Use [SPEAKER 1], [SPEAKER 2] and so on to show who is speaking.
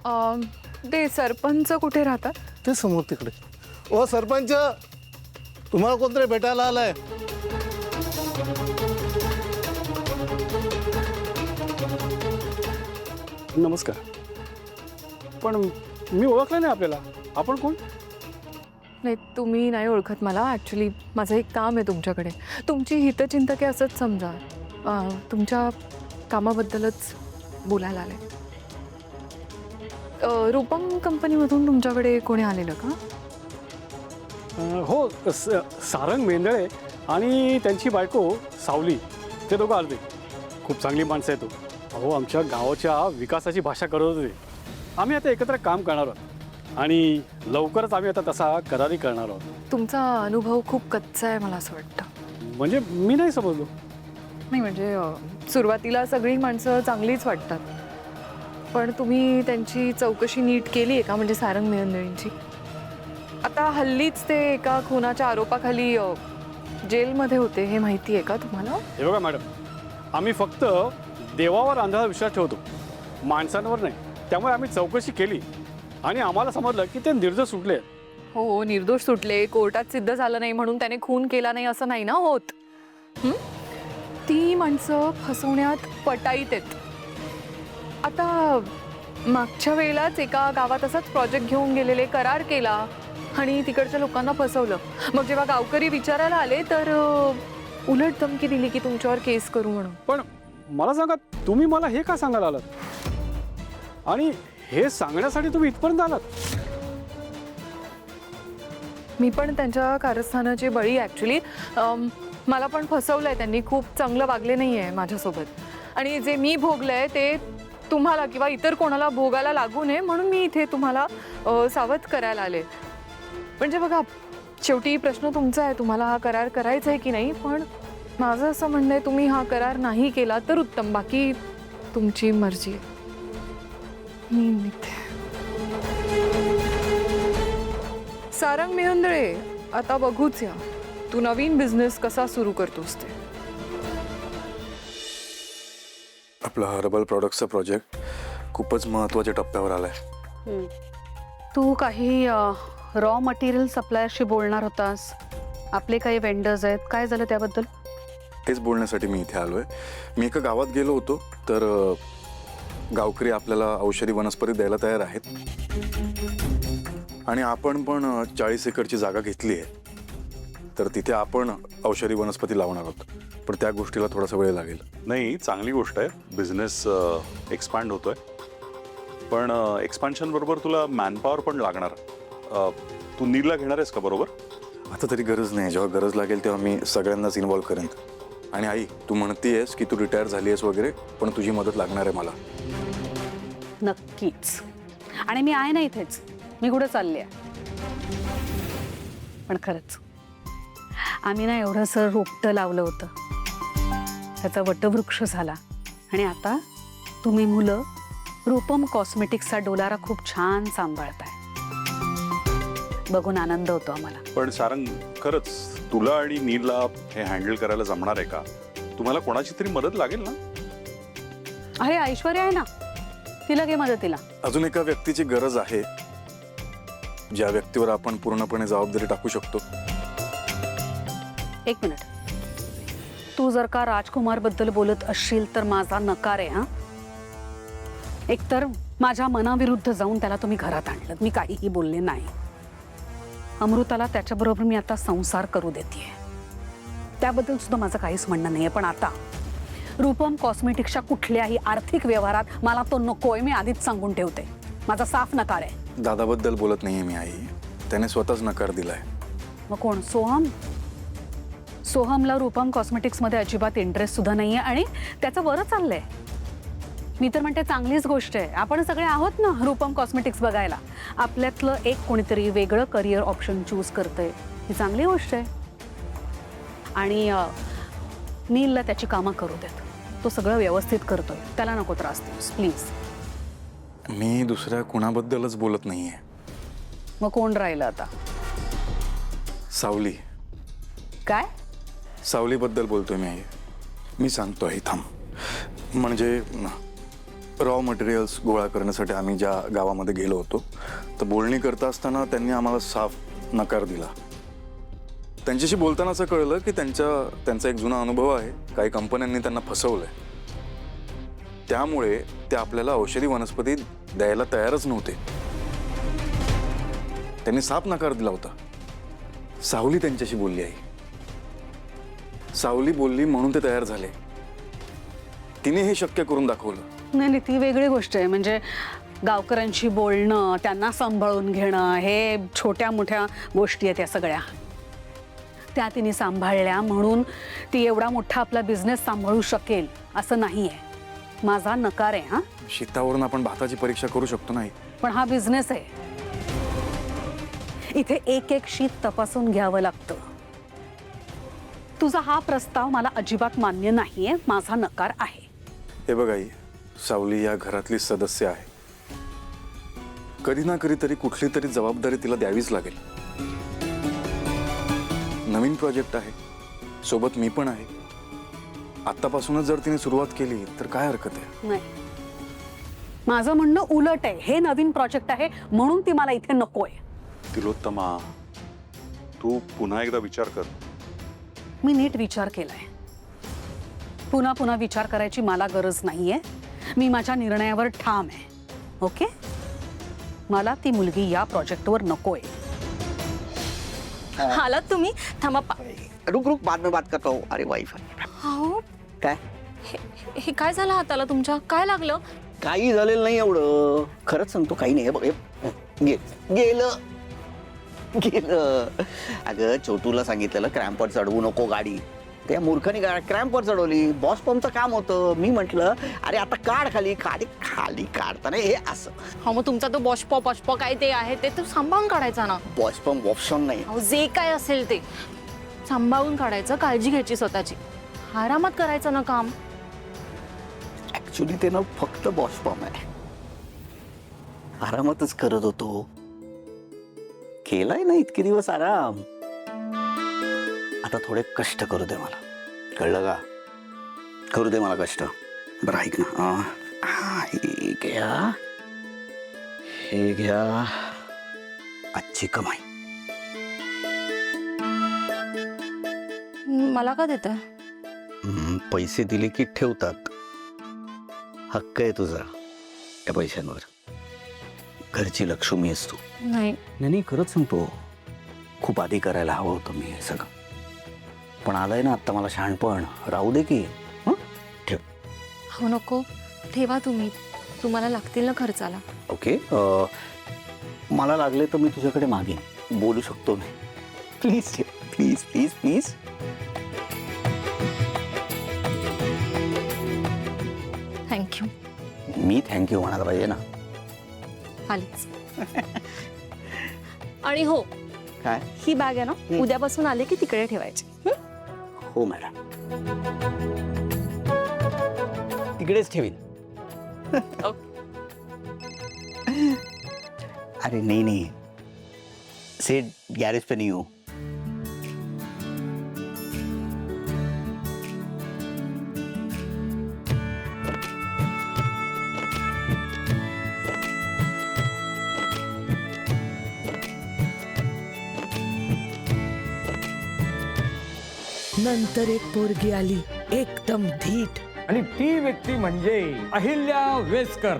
[SPEAKER 1] ते सरपंच कुठे राहतात?
[SPEAKER 2] ते समोर तिकडे. ओ सरपंच, तुम्हाला कोणतरी भेटायला आलाय.
[SPEAKER 3] नमस्कार. पण मी ओळखलं नाही आपल्याला. आपण कोण?
[SPEAKER 1] नाही, तुम्ही नाही ओळखत मला. ॲक्च्युली माझं एक काम आहे तुमच्याकडे. तुमची हितचिंतके असंच समजा. तुमच्या कामाबद्दलच बोलायला आले. रूपम कंपनीमधून तुमच्याकडे कोणी आलेलं का?
[SPEAKER 3] हो, सारंग मेंदळे आणि त्यांची बायको सावली, ते दोघं आले. खूप चांगली माणसं आहे. तो अहो आमच्या गावाच्या विकासाची भाषा करत होते. आम्ही आता एकत्र काम करणार आहोत आणि लवकरच आम्ही आता तसा करारी करणार आहोत.
[SPEAKER 1] तुमचा अनुभव खूप कच्चा आहे मला असं वाटतं.
[SPEAKER 3] म्हणजे मी नाही समजलो.
[SPEAKER 1] नाही म्हणजे सुरुवातीला सगळी माणसं चांगलीच वाटतात, पण तुम्ही त्यांची चौकशी नीट केली आहे का? म्हणजे सारंग मेहंदळींची. आता हल्लीच ते एका खुनाच्या आरोपाखाली जेलमध्ये होते, हे माहिती आहे का तुम्हाला?
[SPEAKER 3] हे बघा मॅडम, आम्ही फक्त देवावर अंधारा विश्वास ठेवतो, माणसांवर नाही. त्यामुळे आम्ही चौकशी केली आणि आम्हाला समजलं की ते निर्दोष सुटले.
[SPEAKER 1] हो, निर्दोष सुटले. कोर्टात सिद्ध झालं नाही म्हणून त्याने खून केला नाही असं नाही ना होत. ती माणसं फसवण्यात पटाईत आहेत. आता मागच्या वेळेलाच एका गावात असाच प्रोजेक्ट घेऊन गेलेले, करार केला आणि तिकडच्या लोकांना फसवलं. मग जेव्हा गावकरी विचारायला आले तर उलट धमकी दिली की तुमच्यावर केस करू म्हणून.
[SPEAKER 3] पण मला सांगा, तुम्ही मला हे का सांगायला आलात? आणि हे सांगण्यासाठी तुम्ही इथपर्यंत आलात?
[SPEAKER 1] मी पण त्यांच्या कारस्थानाची बळी. ॲक्च्युली मला पण फसवलंय त्यांनी. खूप चांगलं वागले नाही आहे माझ्यासोबत. आणि जे मी भोगलंय ते तुम्हाला किंवा इतर कोणाला भोगायला लागू नये म्हणून मी इथे तुम्हाला सावध करायला आले. म्हणजे बघा, शेवटी प्रश्न तुमचा आहे, तुम्हाला हा करार करायचा आहे की नाही. पण माझं असं म्हणणं आहे, तुम्ही हा करार नाही केला तर उत्तम. बाकी तुमची मर्जी आहे. मी निघते. सारंग मेहंदळे, आता बघूच या तू नवीन बिझनेस कसा सुरू करतोस ते.
[SPEAKER 4] आपला हर्बल प्रॉडक्टचा प्रोजेक्ट खूपच महत्त्वाच्या टप्प्यावर आलाय.
[SPEAKER 5] तू काही रॉ मटेरियल सप्लायरशी बोलणार होतास. आपले काही वेंडर्स आहेत, काय झालं त्याबद्दल?
[SPEAKER 4] हेच बोलण्यासाठी मी इथे आलोय. मी एका गावात गेलो होतो तर गावकरी आपल्याला औषधी वनस्पती द्यायला तयार आहेत आणि आपण पण 40 एकरची जागा घेतली आहे. तर तिथे आपण औषधी वनस्पती लावणार आहोत. पण त्या गोष्टीला थोडासा वेळ लागेल.
[SPEAKER 6] नाही, चांगली गोष्ट आहे. बिझनेस एक्सपॅन्ड होतोय. पण एक्सपान्शन बरोबर तुला मॅनपॉवर पण लागणार. तू नीलला घेणार आहेस का बरोबर?
[SPEAKER 4] आता तरी गरज नाही. जेव्हा गरज लागेल तेव्हा मी सगळ्यांनाच इन्व्हॉल्व करेन. आणि आई, तू म्हणतेस की तू रिटायर झाली आहेस वगैरे, पण तुझी मदत लागणार आहे मला.
[SPEAKER 5] नक्कीच. आणि मी आहे ना इथेच. मी कुठे चालले आहे. पण खरंच आम्ही ना एवढंसं रोपटं लावलं होतं, त्याचा वटवृक्ष झाला. आणि आता तुम्ही मुलं रूपम कॉस्मेटिक्सचा डोलारा खूप छान सांभाळताय. बघून आनंद होतो आम्हाला.
[SPEAKER 6] पण सारंग, खरंच तुला आणि नीलला हे हँडल करायला जमणार आहे का? तुम्हाला कोणाची तरी मदत लागेल ना?
[SPEAKER 5] अरे ऐश्वर्या आहे ना, तिला घे मदतीला.
[SPEAKER 4] अजून एका व्यक्तीची गरज आहे, ज्या व्यक्तीवर आपण पूर्णपणे जबाबदारी टाकू शकतो.
[SPEAKER 5] एक मिनिट. तू जर का राजकुमार बद्दल बोलत असशील तर माझा नकार आहे. हा, एकतर माझ्या मनाविरुद्ध जाऊन त्याला तुम्ही घरात आणलं, मी काहीही बोलले नाही. अमृताला त्याच्याबरोबर मी आता संसार करू देते, त्याबद्दल सुद्धा माझं काहीच म्हणणं नाही आहे. पण आता रूपम कॉस्मेटिक्सच्या कुठल्याही आर्थिक व्यवहारात मला तो नकोय, मी आधीच सांगून ठेवते. माझा साफ नकार आहे.
[SPEAKER 4] दादाबद्दल बोलत नाहीये मी आई, त्याने स्वतःच नकार दिलाय.
[SPEAKER 5] मग कोण? सोहम. सोहमला रूपम कॉस्मेटिक्समध्ये अजिबात इंटरेस्ट सुद्धा नाहीये आणि त्याचं बरं चाललंय. मी तर म्हणते चांगलीच गोष्ट आहे. आपण सगळे आहोत ना रूपम कॉस्मेटिक्स बघायला. आपल्यातलं एक कोणीतरी वेगळं करिअर ऑप्शन चूज करतंय, ही चांगली गोष्ट आहे. आणि नीलला त्याची कामं करू देत. तो सगळं व्यवस्थित करतोय, त्याला नको त्रास देऊस प्लीज.
[SPEAKER 4] मी दुसऱ्या कुणाबद्दलच बोलत नाहीये.
[SPEAKER 5] मग कोण राहिलं आता?
[SPEAKER 4] सावली.
[SPEAKER 5] काय?
[SPEAKER 4] सावलीबद्दल बोलतोय मी आई. मी सांगतो आई, थांब. म्हणजे रॉ मटेरियल्स गोळा करण्यासाठी आम्ही ज्या गावामध्ये गेलो होतो तर बोलणी करता असताना त्यांनी आम्हाला साफ नकार दिला. त्यांच्याशी बोलताना असं कळलं की त्यांचा एक जुना अनुभव आहे. काही कंपन्यांनी त्यांना फसवलंय, त्यामुळे ते आपल्याला औषधी वनस्पती द्यायला तयारच नव्हते. त्यांनी साफ नकार दिला होता. सावली त्यांच्याशी बोलली आहे. सावली बोलली म्हणून ते तयार झाले. तिने हे शक्य करून दाखवलं.
[SPEAKER 5] नाही नाही, ती वेगळी गोष्ट आहे. म्हणजे गावकऱ्यांशी बोलणं, त्यांना सांभाळून घेणं, हे छोट्या मोठ्या गोष्टी आहेत. त्या सगळ्या त्या तिने सांभाळल्या म्हणून ती एवढा मोठा आपला बिझनेस सांभाळू शकेल असं नाही आहे. माझा नकार आहे. हां,
[SPEAKER 4] शेतावरून आपण भाताची परीक्षा करू शकतो नाही,
[SPEAKER 5] पण हा बिझनेस आहे. इथे एक एक शीत तपासून घ्यावं लागतं. तुझा हा प्रस्ताव मला अजिबात मान्य नाहीये. माझा नकार आहे.
[SPEAKER 4] हे बघ आई, सावली या घरातली सदस्य आहे. कधी ना कधीतरी कुठली तरी जबाबदारी तिला द्यावीच लागेल. नवीन प्रोजेक्ट आहे, सोबत मी पण आहे. आत्तापासूनच जर तिने सुरुवात केली तर काय हरकत आहे.
[SPEAKER 5] नाही, माझं म्हणणं उलट आहे. हे नवीन प्रोजेक्ट आहे म्हणून ती मला इथे नकोय.
[SPEAKER 6] तिलोत्तमा, तू पुन्हा एकदा विचार कर.
[SPEAKER 5] मी नीट विचार केलाय. पुन्हा पुन्हा विचार करायची मला गरज नाहीये. मी माझ्या निर्णयावर ठाम आहे. ओके, मला ती मुलगी या प्रोजेक्टवर नकोय.
[SPEAKER 7] हालात तुम्ही थांबा
[SPEAKER 8] रुक रुक, बाद में बात करता हूँ. अरे वाईफाय
[SPEAKER 7] हो
[SPEAKER 8] काय
[SPEAKER 7] हे काय झालं हाताला तुमच्या? काय लागलं?
[SPEAKER 8] काही झालेलं नाही एवढं. खरंच सांगतो, काही नाही. हे बघ, गेलं गेलं. अगं छोटूला सांगितलेलं क्रॅम्पवर चढवू नको गाडी. त्या मूर्खाने क्रॅम्पवर चढवली. बॉस पंपचं काम होतं. मी म्हटलं अरे आता काढ खाली. खाली खाली काढताना हे असं.
[SPEAKER 7] हो मग तुमचा तो बॉशपॉ काय ते आहे ते तू सांभाळून काढायचा ना.
[SPEAKER 8] बॉस पंप ऑप्शन नाही.
[SPEAKER 7] अहो जे काय असेल ते सांभाळून काढायचं. काळजी घ्यायची स्वतःची. आरामात करायचं ना काम.
[SPEAKER 8] ऍक्च्युली ते ना फक्त बॉस पंप आहे. आरामातच करत होतो. केलाय ना इतके दिवस आराम. आता थोडे कष्ट करू दे मला. कळलं का? करू दे मला कष्ट. बरं ऐक ना, हे घ्या, हे घ्या आजची कमाई.
[SPEAKER 7] मला का देत?
[SPEAKER 8] पैसे दिले की ठेवतात. हक्क आहे तुझा या पैशांवर. घरची लक्ष्मी आहेस तू.
[SPEAKER 7] नाही
[SPEAKER 8] नाही खरंच सांगतो, खूप आधी करायला हवं होतं मी हे सगळं. पण आलंय ना आता मला शहाणपण. राहू दे की. ठेव.
[SPEAKER 7] हो नको ठेवा तुम्ही. तुम्हाला लागतील ना खर्चाला.
[SPEAKER 8] ओके, मला लागले तर मी तुझ्याकडे मागेन. बोलू शकतो मी. प्लीज ठेव. Please please please.
[SPEAKER 7] Thank you.
[SPEAKER 8] Me thank you म्हणायला पाहिजे ना.
[SPEAKER 7] आलीच. आणि हो,
[SPEAKER 8] काय?
[SPEAKER 7] ही बॅग आहे ना, उद्यापासून आले की तिकडे ठेवायची.
[SPEAKER 8] हो मॅडम, तिकडेच ठेवीन. अरे नहीं नहीं, सेठ गैरेज पे नहीं हूँ.
[SPEAKER 9] नंतर एक पोरगी आली एकदम धीट.
[SPEAKER 10] आणि ती व्यक्ती म्हणजे अहिल्या वेसकर.